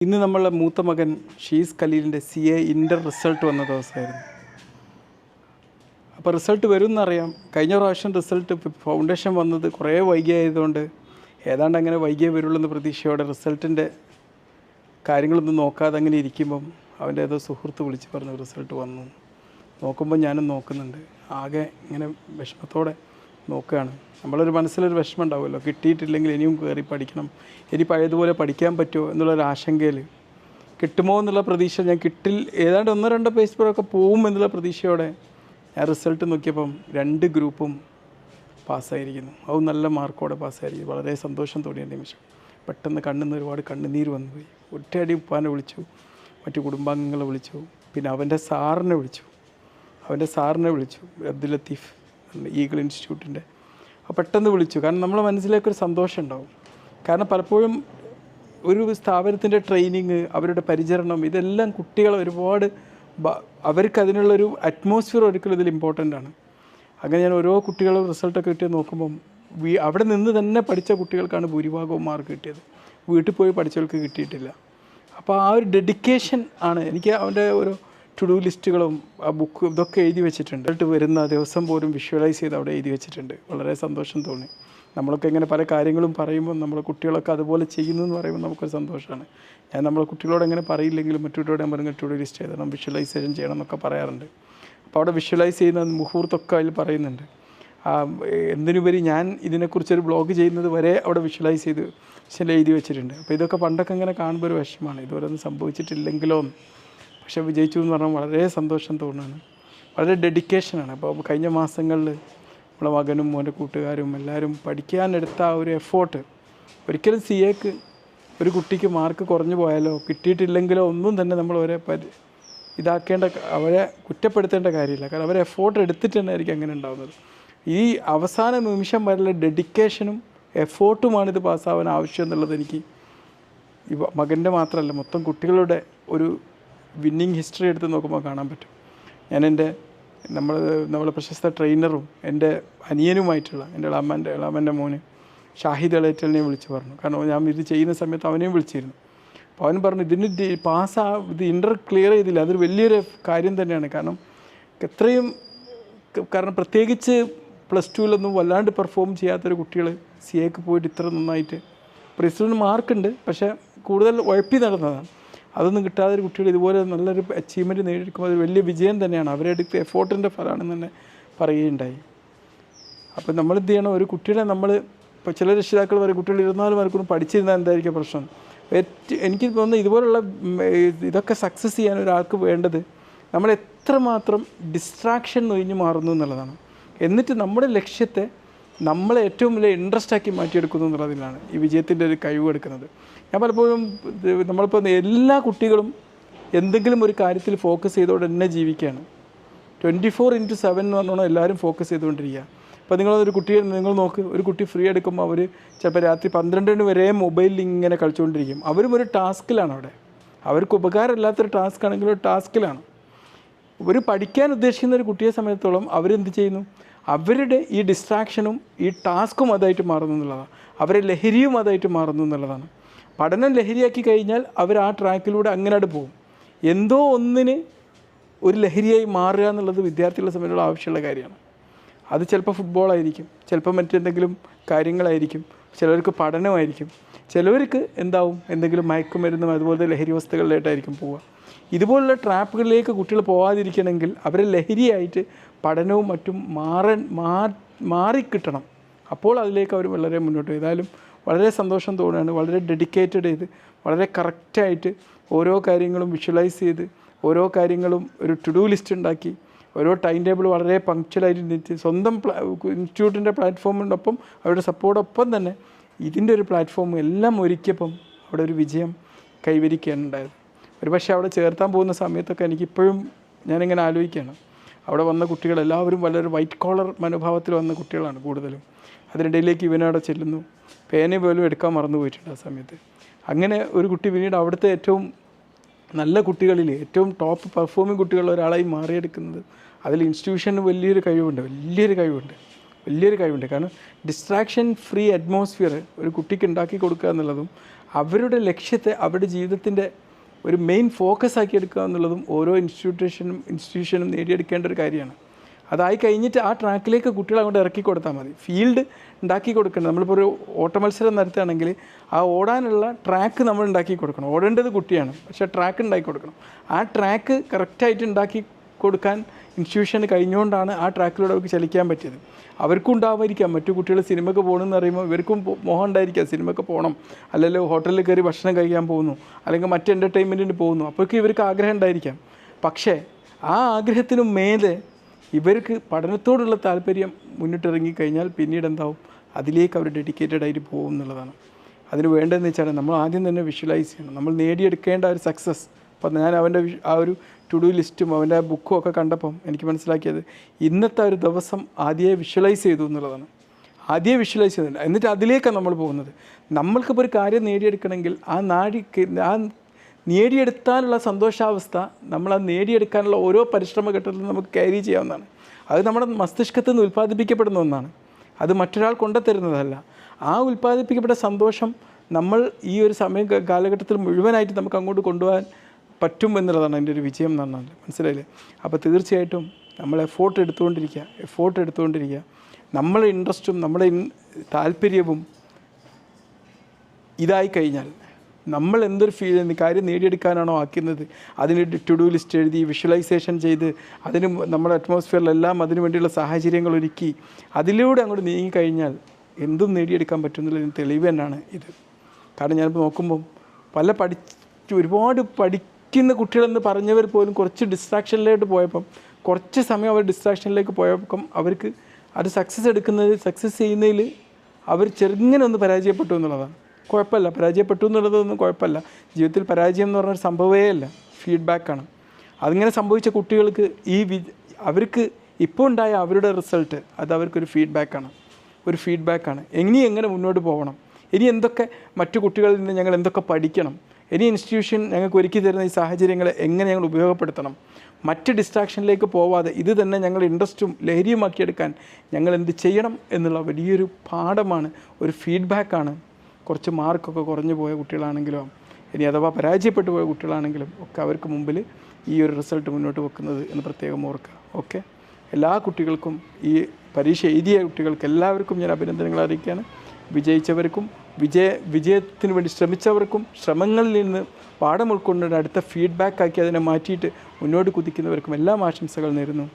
ഇന്ന് നമ്മളുടെ മൂത്ത മകൻ ഷീസ് ഖലീലിൻ്റെ CA ഇൻ്റർ റിസൾട്ട് വന്ന ദിവസമായിരുന്നു. അപ്പോൾ റിസൾട്ട് വരും എന്നറിയാം. കഴിഞ്ഞ പ്രാവശ്യം റിസൾട്ട് ഫൗണ്ടേഷൻ വന്നത് കുറേ വൈകിയായതുകൊണ്ട് ഏതാണ്ട് അങ്ങനെ വൈകിയേ വരുള്ളൂ എന്ന പ്രതീക്ഷയോടെ റിസൾട്ടിൻ്റെ കാര്യങ്ങളൊന്നും നോക്കാതെ അങ്ങനെ ഇരിക്കുമ്പം അവൻ്റെ ഏതോ സുഹൃത്ത് വിളിച്ച് പറഞ്ഞു റിസൾട്ട് വന്നു. നോക്കുമ്പോൾ ഞാനും നോക്കുന്നുണ്ട്. ആകെ ഇങ്ങനെ വിഷമത്തോടെ നോക്കുകയാണ്. നമ്മളൊരു മനസ്സിലൊരു വിഷമം ഉണ്ടാവുമല്ലോ, കിട്ടിയിട്ടില്ലെങ്കിൽ ഇനിയും കയറി പഠിക്കണം, ഇനി പഴയതുപോലെ പഠിക്കാൻ പറ്റുമോ എന്നുള്ളൊരു ആശങ്കയിൽ, കിട്ടുമോ എന്നുള്ള പ്രതീക്ഷ, ഞാൻ ഏതാണ്ട് 1-2 പേപ്പറൊക്കെ പോവും എന്നുള്ള പ്രതീക്ഷയോടെ ഞാൻ റിസൾട്ട് നോക്കിയപ്പം 2 ഗ്രൂപ്പും പാസ്സായിരിക്കുന്നു. അത് നല്ല മാർക്കോടെ പാസ്സായിരിക്കും. വളരെ സന്തോഷം തോന്നിയ നിമിഷം. പെട്ടെന്ന് കണ്ണിൽ ഒരുപാട് കണ്ണുനീര് വന്നുപോയി. ഒറ്റയടി ഉപ്പാനെ വിളിച്ചു, മറ്റു കുടുംബാംഗങ്ങളെ വിളിച്ചു, പിന്നെ അവൻ്റെ സാറിനെ വിളിച്ചു, അബ്ദുൽ ലത്തീഫ് ഈഗിൾ ഇൻസ്റ്റിറ്റ്യൂട്ടിൻ്റെ. പെട്ടെന്ന് വിളിച്ചു. കാരണം നമ്മളെ മനസ്സിലേക്കൊരു സന്തോഷം ഉണ്ടാവും. കാരണം പലപ്പോഴും ഒരു സ്ഥാപനത്തിൻ്റെ ട്രെയിനിങ്, അവരുടെ പരിചരണം, ഇതെല്ലാം കുട്ടികളെ ഒരുപാട് അവർക്ക് അതിനുള്ളൊരു അറ്റ്മോസ്ഫിയർ ഒരിക്കലും ഇതിൽ ഇമ്പോർട്ടൻ്റ് ആണ്. അങ്ങനെ ഞാൻ ഓരോ കുട്ടികളും റിസൾട്ടൊക്കെ കിട്ടിയത് നോക്കുമ്പം അവിടെ നിന്ന് തന്നെ പഠിച്ച കുട്ടികൾക്കാണ് ഭൂരിഭാഗവും മാർക്ക് കിട്ടിയത്. വീട്ടിൽ പോയി പഠിച്ചവർക്ക് കിട്ടിയിട്ടില്ല. അപ്പോൾ ആ ഒരു ഡെഡിക്കേഷൻ ആണ്. എനിക്ക് അവൻ്റെ ഓരോ ടു ഡു ലിസ്റ്റുകളും ആ ബുക്ക് ഇതൊക്കെ എഴുതി വെച്ചിട്ടുണ്ട്. റിസൾട്ട് വരുന്ന ദിവസം പോലും വിഷ്വലൈസ് ചെയ്ത് അവിടെ എഴുതി വെച്ചിട്ടുണ്ട്. വളരെ സന്തോഷം തോന്നി. നമ്മളൊക്കെ ഇങ്ങനെ പല കാര്യങ്ങളും പറയുമ്പോൾ നമ്മളെ കുട്ടികളൊക്കെ അതുപോലെ ചെയ്യുന്നു എന്ന് പറയുമ്പോൾ നമുക്കൊരു സന്തോഷമാണ്. ഞാൻ നമ്മളെ കുട്ടികളോട് എങ്ങനെ പറയില്ലെങ്കിലും മറ്റൊരുപാട് ഞാൻ പറഞ്ഞ ടു ഡു ലിസ്റ്റ് എഴുതണം, വിഷ്വലൈസേഷൻ ചെയ്യണം എന്നൊക്കെ പറയാറുണ്ട്. അപ്പോൾ അവിടെ വിഷ്വലൈസ് ചെയ്യുന്ന മുഹൂർത്തമൊക്കെ അതിൽ പറയുന്നുണ്ട്. എന്തിനുപരി ഞാൻ ഇതിനെക്കുറിച്ചൊരു ബ്ലോഗ് ചെയ്യുന്നത് വരെ അവിടെ വിഷ്വലൈസ് ചെയ്ത് എഴുതി വെച്ചിട്ടുണ്ട്. അപ്പോൾ ഇതൊക്കെ പണ്ടൊക്കെ ഇങ്ങനെ കാണുമ്പോൾ ഒരു വിഷമമാണ്, ഇതുവരെ ഒന്നും സംഭവിച്ചിട്ടില്ലെങ്കിലോ. പക്ഷേ വിജയിച്ചു എന്ന് പറഞ്ഞാൽ വളരെ സന്തോഷം തോന്നുകയാണ്. വളരെ ഡെഡിക്കേഷനാണ്. അപ്പോൾ കഴിഞ്ഞ മാസങ്ങളിൽ നമ്മളെ മകനും മോൻ്റെ കൂട്ടുകാരും എല്ലാവരും പഠിക്കാനെടുത്ത ആ ഒരു എഫോർട്ട്, ഒരിക്കലും CAക്ക് ഒരു കുട്ടിക്ക് മാർക്ക് കുറഞ്ഞു പോയാലോ കിട്ടിയിട്ടില്ലെങ്കിലോ ഒന്നും തന്നെ നമ്മൾ അവരെ കുറ്റപ്പെടുത്തേണ്ട കാര്യമില്ല. കാരണം അവരെ എഫോർട്ട് എടുത്തിട്ട് തന്നെ ആയിരിക്കും അങ്ങനെ ഉണ്ടാകുന്നത്. ഈ അവസാന നിമിഷം വരെയുള്ള ഡെഡിക്കേഷനും എഫോർട്ടുമാണിത് പാസ്സാവാൻ ആവശ്യം എന്നുള്ളത് എനിക്ക് ഈ മകൻ്റെ മാത്രമല്ല മൊത്തം കുട്ടികളുടെ ഒരു വിന്നിങ് ഹിസ്റ്ററി എടുത്ത് നോക്കുമ്പോൾ കാണാൻ പറ്റും. ഞാൻ നമ്മളെ പ്രശസ്ത ട്രെയിനറും എൻ്റെ അനിയനുമായിട്ടുള്ള എൻ്റെ ഇളാമൻ്റെ മോന് ഷാഹിദ് അളേറ്റലിനെ വിളിച്ച് പറഞ്ഞു. കാരണം ഞാൻ ഇത് ചെയ്യുന്ന സമയത്ത് അവനെയും വിളിച്ചിരുന്നു. അപ്പോൾ അവൻ പറഞ്ഞു ഇത് ഇൻ്റർ ക്ലിയർ ചെയ്തില്ല, അതൊരു വലിയൊരു കാര്യം തന്നെയാണ്. കാരണം പ്രത്യേകിച്ച് +2 വല്ലാണ്ട് പെർഫോം ചെയ്യാത്തൊരു കുട്ടികൾ CAക്ക് പോയിട്ട് ഇത്ര നന്നായിട്ട് റിസൾട്ടിന് മാർക്കുണ്ട്, പക്ഷേ കൂടുതൽ ഉഴപ്പി നടന്നതാണ്. അതൊന്നും കിട്ടാതെ ഒരു കുട്ടികൾ ഇതുപോലെ നല്ലൊരു അച്ചീവ്മെൻറ്റ് നേടിയെടുക്കുമ്പോൾ അത് വലിയ വിജയം തന്നെയാണ്. അവരെടുത്ത് എഫോർട്ടിൻ്റെ ഫലമാണെന്ന് തന്നെ പറയുകയുണ്ടായി. അപ്പോൾ നമ്മൾ എന്ത് ചെയ്യണം, ഒരു കുട്ടികളെ ഇപ്പോൾ ചില രക്ഷിതാക്കൾ പറയും കുട്ടികൾ 24 മണിക്കൂറും പഠിച്ചിരുന്നാൽ എന്തായിരിക്കും പ്രശ്നം. എനിക്ക് തോന്നുന്നു ഇതുപോലുള്ള ഇതൊക്കെ സക്സസ് ചെയ്യാൻ ഒരാൾക്ക് വേണ്ടത് നമ്മൾ എത്രമാത്രം ഡിസ്ട്രാക്ഷൻ ഒഴിഞ്ഞു മാറുന്നു എന്നുള്ളതാണ്. എന്നിട്ട് നമ്മുടെ ലക്ഷ്യത്തെ നമ്മളെ ഏറ്റവും വലിയ ഇൻട്രസ്റ്റാക്കി മാറ്റിയെടുക്കുന്നു എന്നുള്ളതിലാണ് ഈ വിജയത്തിൻ്റെ ഒരു കഴിവ് എടുക്കുന്നത്. ഞാൻ പലപ്പോഴും നമ്മളിപ്പോൾ എല്ലാ കുട്ടികളും എന്തെങ്കിലും ഒരു കാര്യത്തിൽ ഫോക്കസ് ചെയ്തുകൊണ്ട് തന്നെ ജീവിക്കുകയാണ്. 24/7 എന്ന് പറഞ്ഞാൽ എല്ലാവരും ഫോക്കസ് ചെയ്തുകൊണ്ടിരിക്കുക. അപ്പോൾ നിങ്ങൾ നോക്ക്, ഒരു കുട്ടി ഫ്രീ എടുക്കുമ്പോൾ അവർ ചിലപ്പോൾ രാത്രി 12 വരെ മൊബൈലിൽ ഇങ്ങനെ കളിച്ചുകൊണ്ടിരിക്കും. അവരും ഒരു ടാസ്കിലാണ് അവിടെ. അവർക്ക് ഉപകാരമില്ലാത്തൊരു ടാസ്ക് ആണെങ്കിലും ഒരു ടാസ്കിലാണ്. ഒരു പഠിക്കാൻ ഉദ്ദേശിക്കുന്ന ഒരു കുട്ടിയെ സംബന്ധിച്ചിടത്തോളം അവരെന്ത് ചെയ്യുന്നു, അവരുടെ ഈ ഡിസ്ട്രാക്ഷനും ഈ ടാസ്കും അതായിട്ട് മാറുന്നു എന്നുള്ളതാണ്. അവരെ ലഹരിയും അതായിട്ട് മാറുന്നു എന്നുള്ളതാണ്. പഠനം ലഹരിയാക്കി കഴിഞ്ഞാൽ അവർ ആ ട്രാക്കിലൂടെ അങ്ങനെ പോകും. എന്തോ ഒന്നിന് ഒരു ലഹരിയായി മാറുക എന്നുള്ളത് വിദ്യാർത്ഥികളെ സംബന്ധിച്ചുള്ള ആവശ്യമുള്ള കാര്യമാണ്. അത് ചിലപ്പോൾ ഫുട്ബോളായിരിക്കും, ചിലപ്പോൾ മറ്റെന്തെങ്കിലും കാര്യങ്ങളായിരിക്കും, ചിലർക്ക് പഠനമായിരിക്കും, ചിലവർക്ക് എന്തെങ്കിലും മയക്കുമരുന്നും അതുപോലത്തെ ലഹരി വസ്തുക്കളിലായിട്ടായിരിക്കും പോവുക. ഇതുപോലുള്ള ട്രാപ്പുകളിലേക്ക് കുട്ടികൾ പോകാതിരിക്കണമെങ്കിൽ അവരെ ലഹരിയായിട്ട് പഠനവും മറ്റും മാറിക്കിട്ടണം. അപ്പോൾ അതിലേക്ക് അവർ വളരെ മുന്നോട്ട്. ഏതായാലും വളരെ സന്തോഷം തോന്നുകയാണ്. വളരെ ഡെഡിക്കേറ്റഡ് ചെയ്ത് വളരെ കറക്റ്റായിട്ട് ഓരോ കാര്യങ്ങളും വിഷ്വലൈസ് ചെയ്ത് ഓരോ കാര്യങ്ങളും ഒരു ടു ഡു ലിസ്റ്റ് ഉണ്ടാക്കി ഓരോ ടൈം ടേബിൾ വളരെ പങ്ക്ച്വലായിട്ട് നിറ്റ് സ്വന്തം ഇൻസ്റ്റിറ്റ്യൂട്ടിൻ്റെ പ്ലാറ്റ്ഫോമിനൊപ്പം അവരുടെ സപ്പോർട്ടൊപ്പം തന്നെ ഇതിൻ്റെ ഒരു പ്ലാറ്റ്ഫോം എല്ലാം ഒരുക്കിയപ്പം അവിടെ ഒരു വിജയം കൈവരിക്കുകയാണ് ഉണ്ടായത്. ഒരുപക്ഷെ അവിടെ ചേർത്താൻ പോകുന്ന സമയത്തൊക്കെ എനിക്കിപ്പോഴും ഞാനിങ്ങനെ ആലോചിക്കുകയാണ്, അവിടെ വന്ന കുട്ടികളെല്ലാവരും വളരെ വൈറ്റ് കോളർ മനോഭാവത്തിൽ വന്ന കുട്ടികളാണ് കൂടുതലും. അതിനിടയിലേക്ക് ഇവനവിടെ ചെല്ലുന്നു, പേന പോലും എടുക്കാൻ മറന്നു പോയിട്ടുണ്ട് ആ സമയത്ത്. അങ്ങനെ ഒരു കുട്ടി പിന്നീട് അവിടുത്തെ ഏറ്റവും നല്ല കുട്ടികളിൽ ഏറ്റവും ടോപ്പ് പെർഫോമിങ് കുട്ടികളിൽ ഒരാളായി മാറിയെടുക്കുന്നത് അതിൽ ഇൻസ്റ്റിറ്റ്യൂഷന് വലിയൊരു കഴിവുണ്ട്. കാരണം ഡിസ്ട്രാക്ഷൻ ഫ്രീ അറ്റ്മോസ്ഫിയർ ഒരു കുട്ടിക്ക് ഉണ്ടാക്കി കൊടുക്കുക എന്നുള്ളതും അവരുടെ ലക്ഷ്യത്തെ അവരുടെ ജീവിതത്തിൻ്റെ ഒരു മെയിൻ ഫോക്കസ് ആക്കി എടുക്കുക എന്നുള്ളതും ഓരോ ഇൻസ്റ്റിറ്റ്യൂഷനും നേടിയെടുക്കേണ്ട ഒരു കാര്യമാണ്. അതായി കഴിഞ്ഞിട്ട് ആ ട്രാക്കിലേക്ക് കുട്ടികളെ അങ്ങോട്ട് ഇറക്കി കൊടുത്താൽ മതി. ഫീൽഡ് ഉണ്ടാക്കി കൊടുക്കണം. നമ്മളിപ്പോൾ ഒരു ഓട്ട മത്സരം നടത്തുകയാണെങ്കിൽ ആ ഓടാനുള്ള ട്രാക്ക് നമ്മൾ ഉണ്ടാക്കി കൊടുക്കണം. ഓടേണ്ടത് കുട്ടിയാണ്, പക്ഷേ ട്രാക്ക് ഉണ്ടാക്കി കൊടുക്കണം. ആ ട്രാക്ക് കറക്റ്റായിട്ട് ഉണ്ടാക്കി കൊടുക്കാൻ ഇൻസ്റ്റിറ്റ്യൂഷന് കഴിഞ്ഞുകൊണ്ടാണ് ആ ട്രാക്കിലൂടെ അവർക്ക് ചലിക്കാൻ പറ്റിയത്. അവർക്കും ഉണ്ടാവാതിരിക്കാം മറ്റു കുട്ടികൾ സിനിമയ്ക്ക് പോകണമെന്ന് പറയുമ്പോൾ ഇവർക്കും മോഹം ഉണ്ടായിരിക്കാം സിനിമയ്ക്ക് പോകണം, അല്ലെങ്കിൽ ഹോട്ടലിൽ കയറി ഭക്ഷണം കഴിക്കാൻ പോകുന്നു, അല്ലെങ്കിൽ മറ്റ് എൻ്റർടൈൻമെൻറ്റിന് പോകുന്നു. അപ്പോഴേക്കും ഇവർക്ക് ആഗ്രഹം ഉണ്ടായിരിക്കാം. പക്ഷേ ആ ആഗ്രഹത്തിനും മേലെ ഇവർക്ക് പഠനത്തോടുള്ള താല്പര്യം മുന്നിട്ടിറങ്ങിക്കഴിഞ്ഞാൽ പിന്നീട് എന്താവും, അതിലേക്ക് അവർ ഡെഡിക്കേറ്റഡ് ആയിട്ട് പോകും എന്നുള്ളതാണ്. അതിന് വേണ്ടതെന്ന് വെച്ചാൽ നമ്മൾ ആദ്യം തന്നെ വിഷ്വലൈസ് ചെയ്യണം. നമ്മൾ നേടിയെടുക്കേണ്ട ഒരു സക്സസ്. അപ്പോൾ ഞാൻ അവൻ്റെ ആ ഒരു ടു ഡു ലിസ്റ്റും അവൻ്റെ ആ ബുക്കും ഒക്കെ കണ്ടപ്പം എനിക്ക് മനസ്സിലാക്കിയത് ഇന്നത്തെ ഒരു ദിവസം ആദ്യമേ വിഷ്വലൈസ് ചെയ്തു എന്നുള്ളതാണ്. ആദ്യമേ വിഷ്വലൈസ് ചെയ്തിട്ടുണ്ട്, എന്നിട്ട് അതിലേക്കാണ് നമ്മൾ പോകുന്നത്. നമ്മൾക്കിപ്പോൾ ഒരു കാര്യം നേടിയെടുക്കണമെങ്കിൽ ആ നേടിയെടുത്താനുള്ള സന്തോഷാവസ്ഥ നമ്മൾ ആ നേടിയെടുക്കാനുള്ള ഓരോ പരിശ്രമ ഘട്ടത്തിലും നമുക്ക് ക്യാരി ചെയ്യാവുന്നതാണ്. അത് നമ്മുടെ മസ്തിഷ്കത്തിൽ നിന്ന് ഉൽപ്പാദിപ്പിക്കപ്പെടുന്ന ഒന്നാണ്. അത് മറ്റൊരാൾ കൊണ്ടുത്തരുന്നതല്ല. ആ ഉൽപ്പാദിപ്പിക്കപ്പെട്ട സന്തോഷം നമ്മൾ ഈ ഒരു കാലഘട്ടത്തിൽ മുഴുവനായിട്ട് നമുക്ക് അങ്ങോട്ട് കൊണ്ടുപോകാൻ പറ്റും എന്നുള്ളതാണ് എൻ്റെ ഒരു വിജയം എന്ന് പറഞ്ഞാൽ. മനസ്സിലായില്ലേ? അപ്പോൾ തീർച്ചയായിട്ടും നമ്മൾ എഫോർട്ട് എടുത്തുകൊണ്ടിരിക്കുക. നമ്മളെ ഇൻട്രസ്റ്റും നമ്മുടെ താല്പര്യവും ഇതായി കഴിഞ്ഞാൽ നമ്മൾ എന്തൊരു കാര്യം നേടിയെടുക്കാനാണോ ആക്കുന്നത് അതിന് ടു ഡു ലിസ്റ്റ് എഴുതി വിഷ്വലൈസേഷൻ ചെയ്ത് അതിന് നമ്മുടെ അറ്റ്മോസ്ഫിയറിലെല്ലാം അതിനു വേണ്ടിയുള്ള സാഹചര്യങ്ങൾ ഒരുക്കി അതിലൂടെ അങ്ങോട്ട് നീങ്ങിക്കഴിഞ്ഞാൽ എന്തും നേടിയെടുക്കാൻ പറ്റുന്നതിന് തെളിവ് തന്നെയാണ് ഇത്. കാരണം ഞാനിപ്പോൾ നോക്കുമ്പം ഒരുപാട് പഠിക്കുന്ന കുട്ടികളെന്ന് പറഞ്ഞവർ പോലും കുറച്ച് ഡിസ്ട്രാക്ഷനിലേക്ക് പോയപ്പം കുറച്ച് സമയം അവർ ഡിസ്ട്രാക്ഷനിലേക്ക് പോയപ്പം അവർക്ക് അത് സക്സസ് ചെയ്യുന്നതിൽ അവർ ചെറുങ്ങനെ ഒന്ന് പരാജയപ്പെട്ടു എന്നുള്ളതാണ്. കുഴപ്പമില്ല, പരാജയപ്പെട്ടു എന്നുള്ളതൊന്നും കുഴപ്പമില്ല. ജീവിതത്തിൽ പരാജയം എന്ന് പറഞ്ഞൊരു സംഭവമേ അല്ല, ഫീഡ്ബാക്കാണ്. അതിങ്ങനെ സംഭവിച്ച കുട്ടികൾക്ക് അവർക്ക് ഇപ്പോൾ ഉണ്ടായ അവരുടെ റിസൾട്ട് അത് അവർക്കൊരു ഫീഡ്ബാക്കാണ്. ഇനി എങ്ങനെ മുന്നോട്ട് പോകണം, ഇനി എന്തൊക്കെ മറ്റു കുട്ടികളിൽ നിന്ന് ഞങ്ങൾ എന്തൊക്കെ പഠിക്കണം, ഇനി ഇൻസ്റ്റിറ്റ്യൂഷൻ ഞങ്ങൾക്ക് ഒരുക്കി തരുന്ന ഈ സാഹചര്യങ്ങളെ എങ്ങനെ ഞങ്ങൾ ഉപയോഗപ്പെടുത്തണം, മറ്റ് ഡിസ്ട്രാക്ഷനിലേക്ക് പോവാതെ ഇത് തന്നെ ഞങ്ങൾ ഇൻട്രസ്റ്റും ലഹരിയുമാക്കിയെടുക്കാൻ ഞങ്ങൾ എന്ത് ചെയ്യണം എന്നുള്ള വലിയൊരു പാഠമാണ്, ഒരു ഫീഡ്ബാക്കാണ്. കുറച്ച് മാർക്കൊക്കെ കുറഞ്ഞു പോയ കുട്ടികളാണെങ്കിലും ഇനി അഥവാ പരാജയപ്പെട്ടു പോയ കുട്ടികളാണെങ്കിലും ഒക്കെ അവർക്ക് മുമ്പിൽ ഈ ഒരു റിസൾട്ട് മുന്നോട്ട് വെക്കുന്നത് എന്ന് പ്രത്യേകം ഓർക്കുക. ഓക്കെ, എല്ലാ കുട്ടികൾക്കും, ഈ പരീക്ഷ എഴുതിയ കുട്ടികൾക്ക് എല്ലാവർക്കും ഞാൻ അഭിനന്ദനങ്ങൾ അറിയിക്കുകയാണ്. വിജയിച്ചവർക്കും വിജയത്തിന് വേണ്ടി ശ്രമിച്ചവർക്കും ശ്രമങ്ങളിൽ നിന്ന് പാഠം ഉൾക്കൊണ്ടിട്ട് അടുത്ത ഫീഡ്ബാക്കാക്കി അതിനെ മാറ്റിയിട്ട് മുന്നോട്ട് കുതിക്കുന്നവർക്കും എല്ലാം ആശംസകൾ നേരുന്നു.